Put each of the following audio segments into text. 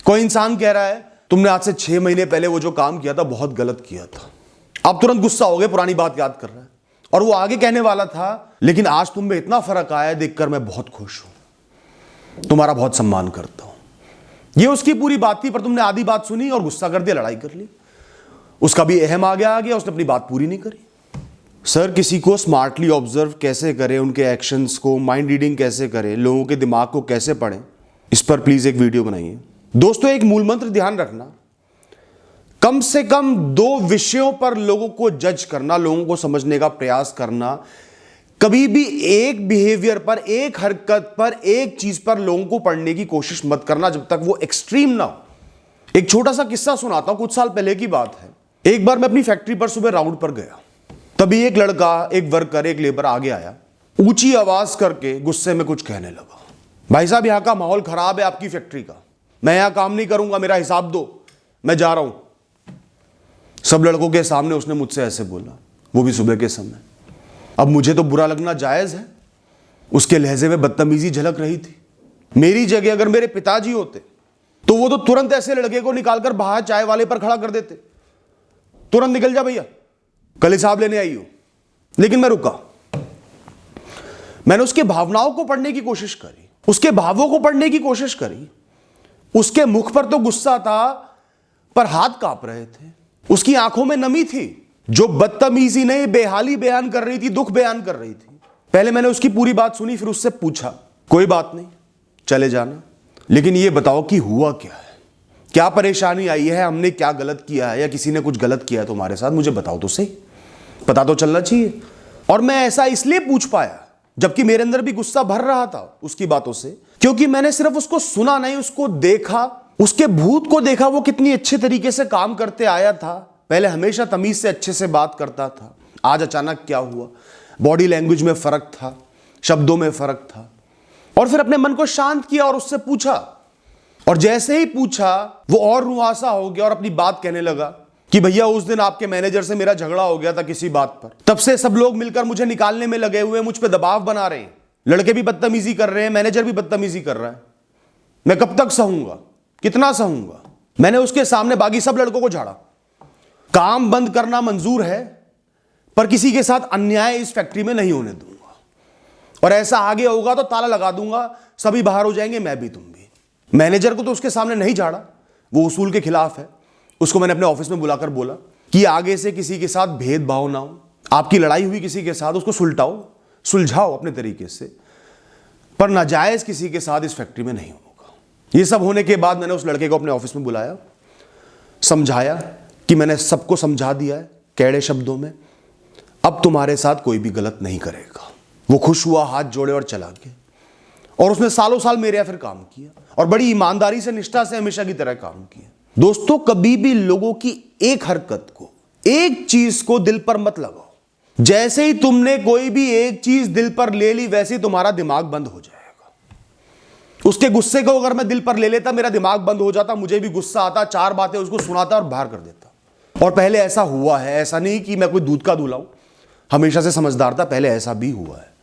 कोई इंसान कह रहा है तुमने आज से 6 महीने पहले वो जो काम किया था बहुत गलत किया था। अब तुरंत गुस्सा हो गए, पुरानी बात याद कर रहा है और वो आगे कहने वाला था लेकिन आज तुम में इतना फर्क आया है देखकर मैं बहुत खुश हूं, तुम्हारा बहुत सम्मान करता हूं। ये उसकी पूरी बात थी पर तुमने आधी बात सुनी और गुस्सा कर दिया, लड़ाई कर ली। उसका भी अहम आ गया, उसने अपनी बात पूरी नहीं करी। सर किसी को स्मार्टली ऑब्जर्व कैसे करें, उनके एक्शंस को माइंड रीडिंग कैसे करें, लोगों के दिमाग को कैसे पढ़ें, इस पर प्लीज एक वीडियो बनाइए। दोस्तों एक मूल मंत्र ध्यान रखना, कम से कम 2 विषयों पर लोगों को जज करना, लोगों को समझने का प्रयास करना। कभी भी एक बिहेवियर पर, एक हरकत पर, एक चीज पर लोगों को पढ़ने की कोशिश मत करना जब तक वो एक्सट्रीम ना हो। एक छोटा सा किस्सा सुनाता हूं, कुछ साल पहले की बात है। एक बार मैं अपनी फैक्ट्री पर सुबह राउंड पर गया, तभी एक लड़का, एक वर्कर, एक लेबर आगे आया, ऊंची आवाज करके गुस्से में कुछ कहने लगा। भाई साहब यहां का माहौल खराब है आपकी फैक्ट्री का, मैं यहां काम नहीं करूंगा, मेरा हिसाब दो, मैं जा रहा हूं। सब लड़कों के सामने उसने मुझसे ऐसे बोला, वो भी सुबह के समय। अब मुझे तो बुरा लगना जायज है, उसके लहजे में बदतमीजी झलक रही थी। मेरी जगह अगर मेरे पिताजी होते तो वो तो तुरंत ऐसे लड़के को निकालकर बाहर चाय वाले पर खड़ा कर देते, तुरंत निकल जा भैया, कल हिसाब लेने आई हो। लेकिन मैं रुका, मैंने उसके भावनाओं को पढ़ने की कोशिश करी, उसके भावों को पढ़ने की कोशिश करी। उसके मुख पर तो गुस्सा था पर हाथ कांप रहे थे, उसकी आंखों में नमी थी जो बदतमीजी नहीं बेहाली बयान कर रही थी, दुख बयान कर रही थी। पहले मैंने उसकी पूरी बात सुनी, फिर उससे पूछा कोई बात नहीं चले जाना, लेकिन ये बताओ कि हुआ क्या है, क्या परेशानी आई है, हमने क्या गलत किया है या किसी ने कुछ गलत किया है तुम्हारे साथ, मुझे बताओ तो सही, पता तो चलना चाहिए। और मैं ऐसा इसलिए पूछ पाया जबकि मेरे अंदर भी गुस्सा भर रहा था उसकी बातों से, क्योंकि मैंने सिर्फ उसको सुना नहीं, उसको देखा, उसके भूत को देखा। वो कितनी अच्छे तरीके से काम करते आया था, पहले हमेशा तमीज से अच्छे से बात करता था, आज अचानक क्या हुआ, बॉडी लैंग्वेज में फर्क था, शब्दों में फर्क था। और फिर अपने मन को शांत किया और उससे पूछा, और जैसे ही पूछा वो और रुआसा हो गया और अपनी बात कहने लगा कि भैया उस दिन आपके मैनेजर से मेरा झगड़ा हो गया था किसी बात पर, तब से सब लोग मिलकर मुझे निकालने में लगे हुए, मुझ पे दबाव बना रहे हैं, लड़के भी बदतमीजी कर रहे हैं, मैनेजर भी बदतमीजी कर रहा है, मैं कब तक सहूंगा, कितना सहूंगा। मैंने उसके सामने बाकी सब लड़कों को झाड़ा, काम बंद करना मंजूर है पर किसी के साथ अन्याय इस फैक्ट्री में नहीं होने दूंगा, और ऐसा आगे होगा तो ताला लगा दूंगा, सभी बाहर हो जाएंगे, मैं भी तुम भी। मैनेजर को तो उसके सामने नहीं झाड़ा, वो उसूल के खिलाफ है। उसको मैंने अपने ऑफिस में बुलाकर बोला कि आगे से किसी के साथ भेदभाव ना हो, आपकी लड़ाई हुई किसी के साथ उसको सुलझाओ अपने तरीके से, पर नाजायज किसी के साथ इस फैक्ट्री में नहीं होगा। ये सब होने के बाद मैंने उस लड़के को अपने ऑफिस में बुलाया, समझाया कि मैंने सबको समझा दिया है कैड़े शब्दों में, अब तुम्हारे साथ कोई भी गलत नहीं करेगा। वो खुश हुआ, हाथ जोड़े और चला गया। और उसने सालों साल मेरे यहाँ फिर काम किया और बड़ी ईमानदारी से, निष्ठा से हमेशा की तरह काम किया। दोस्तों कभी भी लोगों की एक हरकत को, एक चीज को दिल पर मत लगाओ। जैसे ही तुमने कोई भी एक चीज दिल पर ले ली वैसे ही तुम्हारा दिमाग बंद हो जाएगा। उसके गुस्से को अगर मैं दिल पर ले लेता, मेरा दिमाग बंद हो जाता, मुझे भी गुस्सा आता, 4 बातें उसको सुनाता और बाहर कर देता। और पहले ऐसा हुआ है, ऐसा नहीं कि मैं कोई दूध का दूल्हा हूं, हमेशा से समझदार था, पहले ऐसा भी हुआ है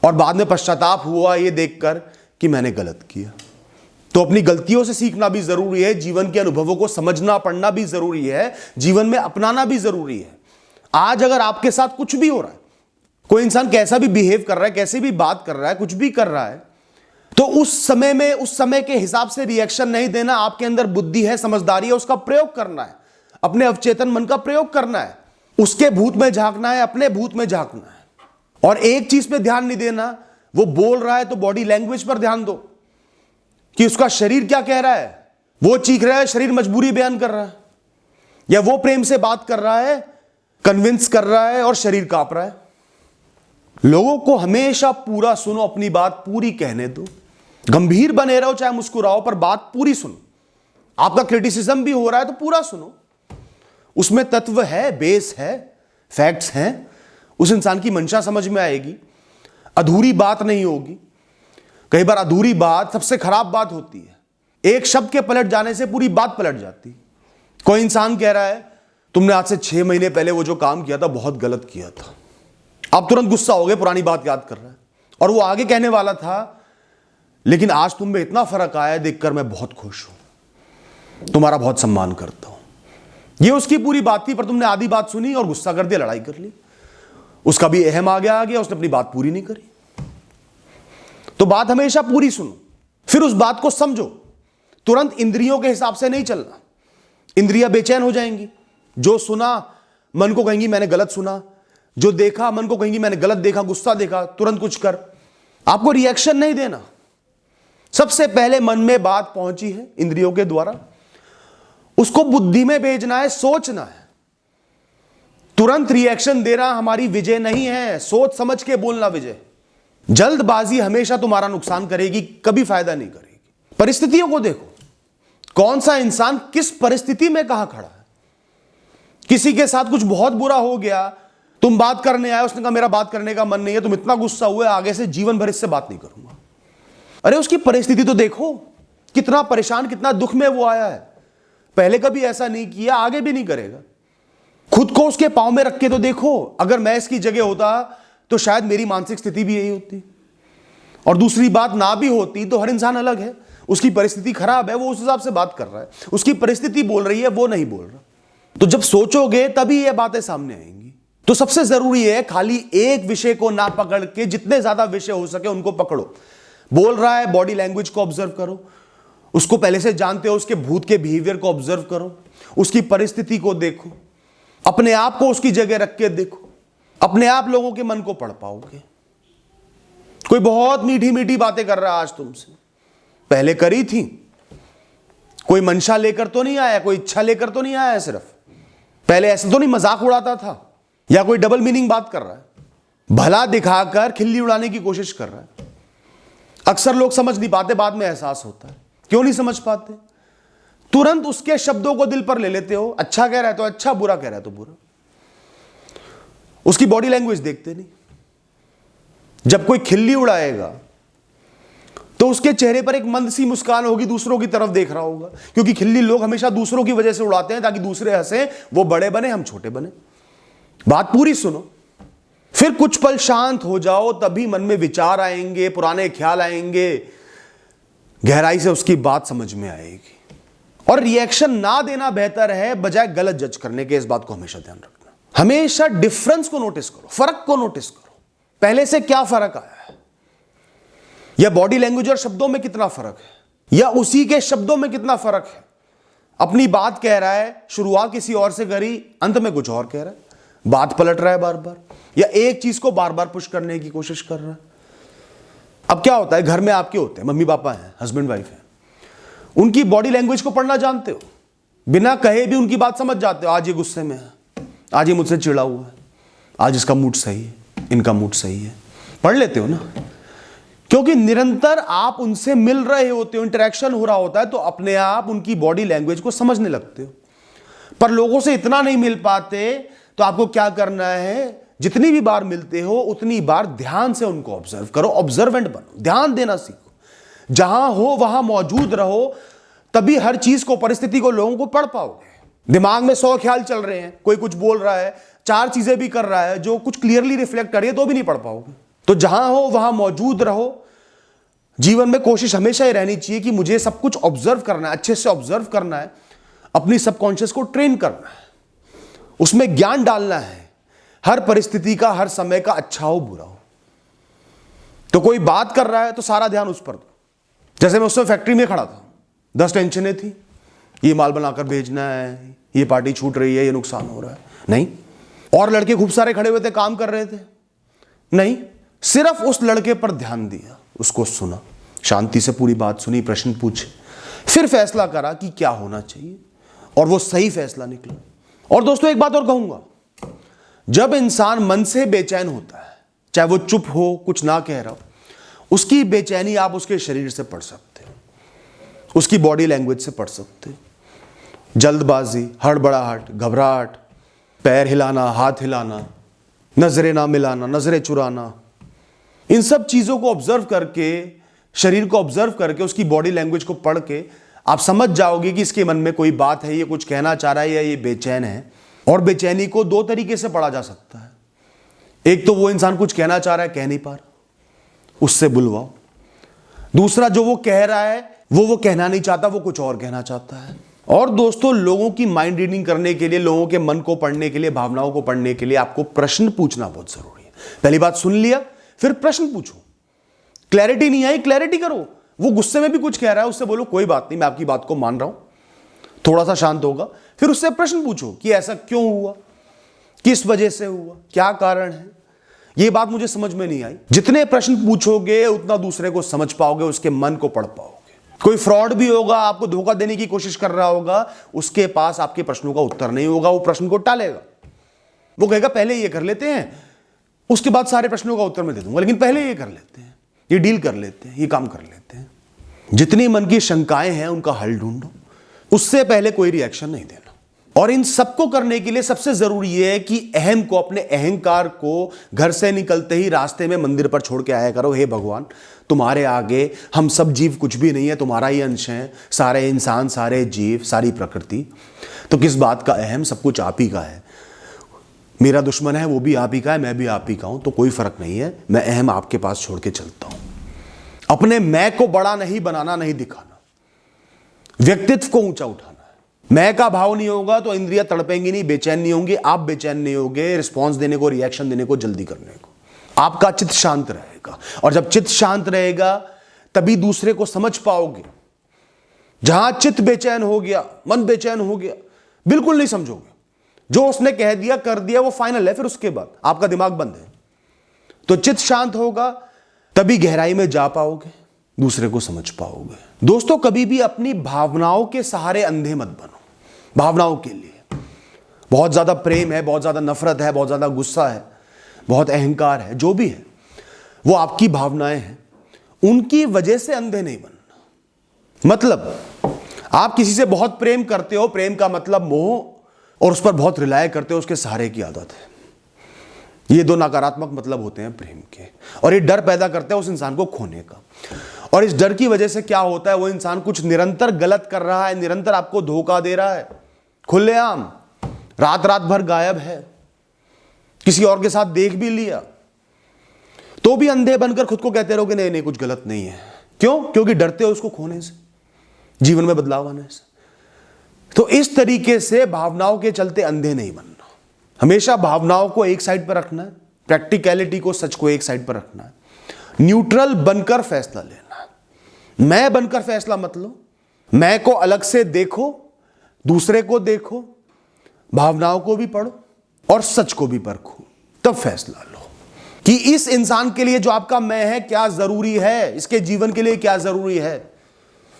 और बाद में पश्चाताप हुआ ये देखकर कि मैंने गलत किया। तो अपनी गलतियों से सीखना भी जरूरी है, जीवन के अनुभवों को समझना पढ़ना भी जरूरी है, जीवन में अपनाना भी जरूरी है। आज अगर आपके साथ कुछ भी हो रहा है, कोई इंसान कैसा भी बिहेव कर रहा है, कैसे भी बात कर रहा है, कुछ भी कर रहा है, तो उस समय में उस समय के हिसाब से रिएक्शन नहीं देना। आपके अंदर बुद्धि है, समझदारी है, उसका प्रयोग करना है, अपने अवचेतन मन का प्रयोग करना है, उसके भूत में झांकना है, अपने भूत में झांकना है। और एक चीज पे ध्यान नहीं देना, वो बोल रहा है तो बॉडी लैंग्वेज पर ध्यान दो कि उसका शरीर क्या कह रहा है। वो चीख रहा है, शरीर मजबूरी बयान कर रहा है, या वो प्रेम से बात कर रहा है, कन्विंस कर रहा है और शरीर कांप रहा है। लोगों को हमेशा पूरा सुनो, अपनी बात पूरी कहने दो, गंभीर बने रहो चाहे मुस्कुराओ, पर बात पूरी सुनो। आपका क्रिटिसिज्म भी हो रहा है तो पूरा सुनो, उसमें तत्व है, बेस है, फैक्ट्स हैं, उस इंसान की मंशा समझ में आएगी, अधूरी बात नहीं होगी। कई बार अधूरी बात सबसे खराब बात होती है, एक शब्द के पलट जाने से पूरी बात पलट जाती। कोई इंसान कह रहा है तुमने आज से 6 महीने पहले वो जो काम किया था बहुत गलत किया था, अब तुरंत गुस्सा हो गए, पुरानी बात याद कर रहा है और वो आगे कहने वाला था लेकिन आज तुम में इतना फर्क आया है देखकर मैं बहुत खुश हूं, तुम्हारा बहुत सम्मान करता हूं। ये उसकी पूरी बात थी, पर तुमने आधी बात सुनी और गुस्सा कर दिया, लड़ाई कर ली। उसका भी अहम आ गया, उसने अपनी बात पूरी नहीं करी। तो बात हमेशा पूरी सुनो, फिर उस बात को समझो। तुरंत इंद्रियों के हिसाब से नहीं चलना, इंद्रियां बेचैन हो जाएंगी। जो सुना मन को कहेंगी मैंने गलत सुना, जो देखा मन को कहेंगी मैंने गलत देखा, गुस्सा देखा, तुरंत कुछ कर। आपको रिएक्शन नहीं देना। सबसे पहले मन में बात पहुंची है इंद्रियों के द्वारा, उसको बुद्धि में भेजना है, सोचना है। तुरंत रिएक्शन देना हमारी विजय नहीं है, सोच समझ के बोलना विजय। जल्दबाजी हमेशा तुम्हारा नुकसान करेगी, कभी फायदा नहीं करेगी। परिस्थितियों को देखो, कौन सा इंसान किस परिस्थिति में कहां खड़ा है। किसी के साथ कुछ बहुत बुरा हो गया, तुम बात करने आए, उसने कहा मेरा बात करने का मन नहीं है, तुम इतना गुस्सा हुए आगे से जीवन भर इससे बात नहीं करूंगा। अरे उसकी परिस्थिति तो देखो, कितना परेशान, कितना दुख में वो आया है। पहले कभी ऐसा नहीं किया, आगे भी नहीं करेगा। खुद को उसके पांव में रख के तो देखो, अगर मैं इसकी जगह होता तो शायद मेरी मानसिक स्थिति भी यही होती। और दूसरी बात, ना भी होती तो हर इंसान अलग है, उसकी परिस्थिति खराब है, वो उस हिसाब से बात कर रहा है, उसकी परिस्थिति बोल रही है, वो नहीं बोल रहा। तो जब सोचोगे तभी ये बातें सामने आएंगी। तो सबसे जरूरी है खाली एक विषय को ना पकड़ के जितने ज्यादा विषय हो सके उनको पकड़ो। बोल रहा है, बॉडी लैंग्वेज को ऑब्जर्व करो, उसको पहले से जानते हो, उसके भूत के बिहेवियर को ऑब्जर्व करो, उसकी परिस्थिति को देखो, अपने आप को उसकी जगह रख के देखो। अपने आप लोगों के मन को पढ़ पाओगे। कोई बहुत मीठी मीठी बातें कर रहा है आज तुमसे, पहले करी थी, कोई मंशा लेकर तो नहीं आया, कोई इच्छा लेकर तो नहीं आया, सिर्फ पहले ऐसे तो नहीं मजाक उड़ाता था, या कोई डबल मीनिंग बात कर रहा है, भला दिखाकर खिल्ली उड़ाने की कोशिश कर रहा है। अक्सर लोग समझ नहीं पाते, बाद में एहसास होता है। क्यों नहीं समझ पाते? तुरंत उसके शब्दों को दिल पर ले लेते हो। अच्छा कह रहा है तो अच्छा, बुरा कह रहा है तो बुरा। उसकी बॉडी लैंग्वेज देखते नहीं। जब कोई खिल्ली उड़ाएगा तो उसके चेहरे पर एक मंद सी मुस्कान होगी, दूसरों की तरफ देख रहा होगा, क्योंकि खिल्ली लोग हमेशा दूसरों की वजह से उड़ाते हैं ताकि दूसरे हंसे, वो बड़े बने, हम छोटे बने। बात पूरी सुनो, फिर कुछ पल शांत हो जाओ, तभी मन में विचार आएंगे, पुराने ख्याल आएंगे, गहराई से उसकी बात समझ में आएगी। और रिएक्शन ना देना बेहतर है बजाय गलत जज करने के। इस बात को हमेशा ध्यान रखना। हमेशा डिफरेंस को नोटिस करो, फर्क को नोटिस करो, पहले से क्या फर्क आया है, या बॉडी लैंग्वेज और शब्दों में कितना फर्क है, या उसी के शब्दों में कितना फर्क है। अपनी बात कह रहा है, शुरुआत किसी और से करी, अंत में कुछ और कह रहा है, बात पलट रहा है बार बार, या एक चीज को बार बार पुश करने की कोशिश कर रहा है। अब क्या होता है, घर में आपके होते हैं, मम्मी पापा हैं, हस्बैंड वाइफ हैं, उनकी बॉडी लैंग्वेज को पढ़ना जानते हो, बिना कहे भी उनकी बात समझ जाते हो। आज ये गुस्से में है, आज ये मुझसे चिढ़ा हुआ है, आज इसका मूड सही है, इनका मूड सही है, पढ़ लेते हो ना। क्योंकि निरंतर आप उनसे मिल रहे होते हो, इंटरेक्शन हो रहा होता है, तो अपने आप उनकी बॉडी लैंग्वेज को समझने लगते हो। पर लोगों से इतना नहीं मिल पाते, तो आपको क्या करना है, जितनी भी बार मिलते हो उतनी बार ध्यान से उनको ऑब्जर्व करो, ऑब्जर्वेंट बनो, ध्यान देना सीखो, जहां हो वहां मौजूद रहो, तभी हर चीज को, परिस्थिति को, लोगों को पढ़ पाओगे। दिमाग में 100 ख्याल चल रहे हैं, कोई कुछ बोल रहा है, 4 चीजें भी कर रहा है जो कुछ क्लियरली रिफ्लेक्ट कर रही है, तो भी नहीं पढ़ पाओगे। तो जहां हो वहां मौजूद रहो। जीवन में कोशिश हमेशा ही रहनी चाहिए कि मुझे सब कुछ ऑब्जर्व करना है, अच्छे से ऑब्जर्व करना है, अपनी सबकॉन्शियस को ट्रेन करना है, उसमें ज्ञान डालना है, हर परिस्थिति का, हर समय का, अच्छा हो बुरा हो। तो कोई बात कर रहा है तो सारा ध्यान उस पर दो। जैसे मैं उस समय फैक्ट्री में खड़ा था, 10 टेंशनें थी, ये माल बनाकर भेजना है, ये पार्टी छूट रही है, ये नुकसान हो रहा है, नहीं। और लड़के खूब सारे खड़े हुए थे, काम कर रहे थे, नहीं, सिर्फ उस लड़के पर ध्यान दिया, उसको सुना, शांति से पूरी बात सुनी, प्रश्न पूछे, फिर फैसला करा कि क्या होना चाहिए, और वो सही फैसला निकला। और दोस्तों एक बात और कहूंगा, जब इंसान मन से बेचैन होता है, चाहे वो चुप हो, कुछ ना कह रहा हो, उसकी बेचैनी आप उसके शरीर से पढ़ सकते हो, उसकी बॉडी लैंग्वेज से पढ़ सकते हो। जल्दबाजी, हड़बड़ाहट, घबराहट, पैर हिलाना, हाथ हिलाना, नजरें ना मिलाना, नजरें चुराना, इन सब चीजों को ऑब्जर्व करके, शरीर को ऑब्जर्व करके, उसकी बॉडी लैंग्वेज को पढ़ के आप समझ जाओगे कि इसके मन में कोई बात है, ये कुछ कहना चाह रहा है, या ये बेचैन है। और बेचैनी को 2 तरीके से पढ़ा जा सकता है। एक तो वो इंसान कुछ कहना चाह रहा है, कह नहीं पा रहा, उससे बुलवाओ। दूसरा, जो वो कह रहा है वो कहना नहीं चाहता, वो कुछ और कहना चाहता है, और दोस्तों, लोगों की माइंड रीडिंग करने के लिए, लोगों के मन को पढ़ने के लिए, भावनाओं को पढ़ने के लिए आपको प्रश्न पूछना बहुत जरूरी है। पहली बात सुन लिया, फिर प्रश्न पूछो। क्लैरिटी नहीं आई, क्लैरिटी करो। वो गुस्से में भी कुछ कह रहा है, उससे बोलो कोई बात नहीं, मैं आपकी बात को मान रहा हूं, थोड़ा सा शांत होगा। फिर उससे प्रश्न पूछो कि ऐसा क्यों हुआ, किस वजह से हुआ, क्या कारण है। यह बात मुझे समझ में नहीं आई। जितने प्रश्न पूछोगे उतना दूसरे को समझ पाओगे, उसके मन को पढ़ पाओगे। कोई फ्रॉड भी होगा, आपको धोखा देने की कोशिश कर रहा होगा, उसके पास आपके प्रश्नों का उत्तर नहीं होगा, वो प्रश्न को टालेगा। वो कहेगा पहले ये कर लेते हैं, उसके बाद सारे प्रश्नों का उत्तर मैं दे दूंगा, लेकिन पहले ये कर लेते हैं, ये डील कर लेते हैं, ये काम कर लेते हैं। जितनी मन की शंकाएं हैं उनका हल ढूंढो, उससे पहले कोई रिएक्शन नहीं देना। और इन सबको करने के लिए सबसे जरूरी है कि अहम को, अपने अहंकार को घर से निकलते ही रास्ते में मंदिर पर छोड़ के आया करो। हे भगवान, तुम्हारे आगे हम सब जीव कुछ भी नहीं है, तुम्हारा ही अंश है, सारे इंसान, सारे जीव, सारी प्रकृति। तो किस बात का अहम, सब कुछ आप ही का है। मेरा दुश्मन है वो भी आप ही का है, मैं भी आप ही का हूं, तो कोई फर्क नहीं है। मैं अहम आपके पास छोड़ के चलता हूं। अपने मैं को बड़ा नहीं बनाना, नहीं दिखाना, व्यक्तित्व को ऊंचा उठाना है। मैं का भाव नहीं होगा तो इंद्रियां तड़पेंगी नहीं, बेचैन नहीं होंगी, आप बेचैन नहीं होगे रिस्पॉन्स देने को, रिएक्शन देने को, जल्दी करने को। आपका चित्त शांत रहेगा, और जब चित्त शांत रहेगा तभी दूसरे को समझ पाओगे। जहां चित्त बेचैन हो गया, मन बेचैन हो गया, बिल्कुल नहीं समझोगे। जो उसने कह दिया कर दिया वो फाइनल है, फिर उसके बाद आपका दिमाग बंद है। तो चित्त शांत होगा तभी गहराई में जा पाओगे, दूसरे को समझ पाओगे। दोस्तों, कभी भी अपनी भावनाओं के सहारे अंधे मत बनो। भावनाओं के लिए बहुत ज्यादा प्रेम है, बहुत ज्यादा नफरत है, बहुत ज्यादा गुस्सा है, बहुत अहंकार है, जो भी है वो आपकी भावनाएं हैं, उनकी वजह से अंधे नहीं बनना। मतलब आप किसी से बहुत प्रेम करते हो, प्रेम का मतलब मोह, और उस पर बहुत रिलाय करते हो, उसके सहारे की आदत है। ये दो नकारात्मक मतलब होते हैं प्रेम के, और ये डर पैदा करते हैं उस इंसान को खोने का। और इस डर की वजह से क्या होता है, वो इंसान कुछ निरंतर गलत कर रहा है, निरंतर आपको धोखा दे रहा है, खुलेआम, रात रात भर गायब है, किसी और के साथ देख भी लिया तो भी अंधे बनकर खुद को कहते रहो कि नहीं नहीं कुछ गलत नहीं है। क्यों? क्योंकि डरते हो उसको खोने से, जीवन में बदलाव आने से। तो इस तरीके से भावनाओं के चलते अंधे नहीं बनना। हमेशा भावनाओं को एक साइड पर रखना है, प्रैक्टिकलिटी को, सच को एक साइड पर रखना है, न्यूट्रल बनकर फैसला लेना है। मैं बनकर फैसला मत लो, मैं को अलग से देखो, दूसरे को देखो, भावनाओं को भी पढ़ो और सच को भी परखो, तब फैसला लो कि इस इंसान के लिए जो आपका मैं है क्या जरूरी है, इसके जीवन के लिए क्या जरूरी है।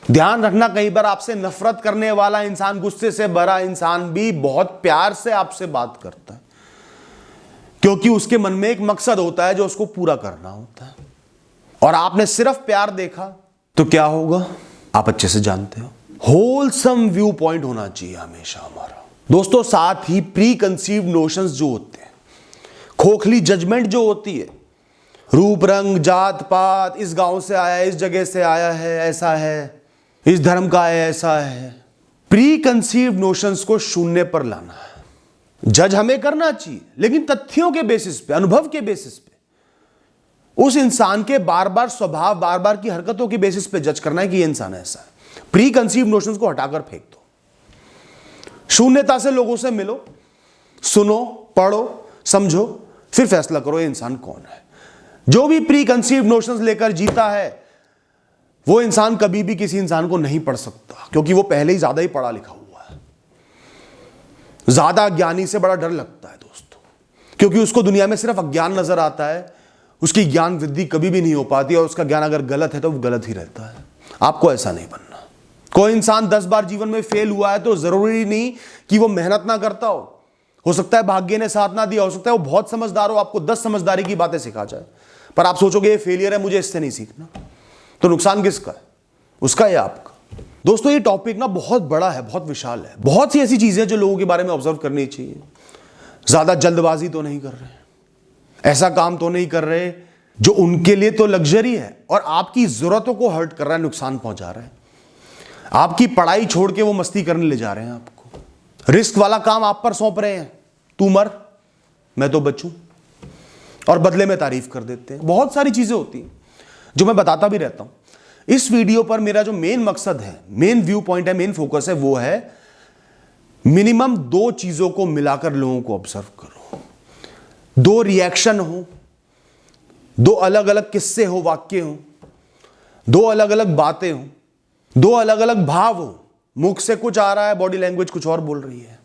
ध्यान रखना, कई बार आपसे नफरत करने वाला इंसान, गुस्से से भरा इंसान भी बहुत प्यार से आपसे बात करता है, क्योंकि उसके मन में एक मकसद होता है जो उसको पूरा करना होता है। और आपने सिर्फ प्यार देखा तो क्या होगा आप अच्छे से जानते हो। होलसम व्यू पॉइंट होना चाहिए हमेशा हमारा। दोस्तों, साथ ही प्री कंसीव्ड नोशंस जो होते हैं, खोखली जजमेंट जो होती है, रूप रंग जात पात, इस गांव से आया है, इस जगह से आया है, ऐसा है, इस धर्म का है, ऐसा है, प्री कंसीव्ड नोशंस को शून्य पर लाना है। जज हमें करना चाहिए, लेकिन तथ्यों के बेसिस पे, अनुभव के बेसिस पे, उस इंसान के बार बार स्वभाव, बार बार की हरकतों के बेसिस पे जज करना है कि ये इंसान ऐसा है। प्री कंसीव्ड नोशंस को हटाकर फेंक दो, शून्यता से लोगों से मिलो, सुनो, पढ़ो, समझो, फिर फैसला करो ये इंसान कौन है। जो भी प्री कंसीव्ड नोशंस लेकर जीता है वो इंसान कभी भी किसी इंसान को नहीं पढ़ सकता, क्योंकि वो पहले ही ज्यादा ही पढ़ा लिखा हुआ है। ज्यादा ज्ञानी से बड़ा डर लगता है दोस्तों, क्योंकि उसको दुनिया में सिर्फ अज्ञान नजर आता है, उसकी ज्ञान वृद्धि कभी भी नहीं हो पाती, और उसका ज्ञान अगर गलत है तो वो गलत ही रहता है। आपको ऐसा नहीं बनना। कोई इंसान 10 बार जीवन में फेल हुआ है तो जरूरी नहीं कि वो मेहनत ना करता हो सकता है भाग्य ने साथ ना दिया, हो सकता है वो बहुत समझदार हो, आपको 10 समझदारी की बातें सिखा जाए, पर आप सोचोगे ये फेलियर है, मुझे इससे नहीं सीखना, तो नुकसान किसका है, उसका या आपका। दोस्तों, ये टॉपिक ना बहुत बड़ा है, बहुत विशाल है, बहुत सी ऐसी चीजें जो लोगों के बारे में ऑब्जर्व करनी चाहिए। ज्यादा जल्दबाजी तो नहीं कर रहे, ऐसा काम तो नहीं कर रहे जो उनके लिए तो लग्जरी है और आपकी जरूरतों को हर्ट कर रहा है, नुकसान पहुंचा रहा है। आपकी पढ़ाई छोड़ के वो मस्ती करने ले जा रहे हैं, आपको रिस्क वाला काम आप पर सौंप रहे हैं, तू मर मैं तो बचूं, और बदले में तारीफ कर देते हैं। बहुत सारी चीजें होती हैं जो मैं बताता भी रहता हूं। इस वीडियो पर मेरा जो मेन मकसद है, मेन व्यू पॉइंट है, मेन फोकस है, वो है मिनिमम 2 चीजों को मिलाकर लोगों को ऑब्जर्व करो। 2 रिएक्शन हो, 2 अलग अलग किस्से हो, वाक्य हो, 2 अलग अलग बातें हो, 2 अलग अलग भाव हो। मुख से कुछ आ रहा है, बॉडी लैंग्वेज कुछ और बोल रही है।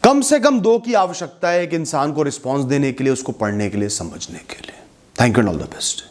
कम से कम 2 की आवश्यकता है एक इंसान को रिस्पॉन्स देने के लिए, उसको पढ़ने के लिए, समझने के लिए। Thank you and all the best.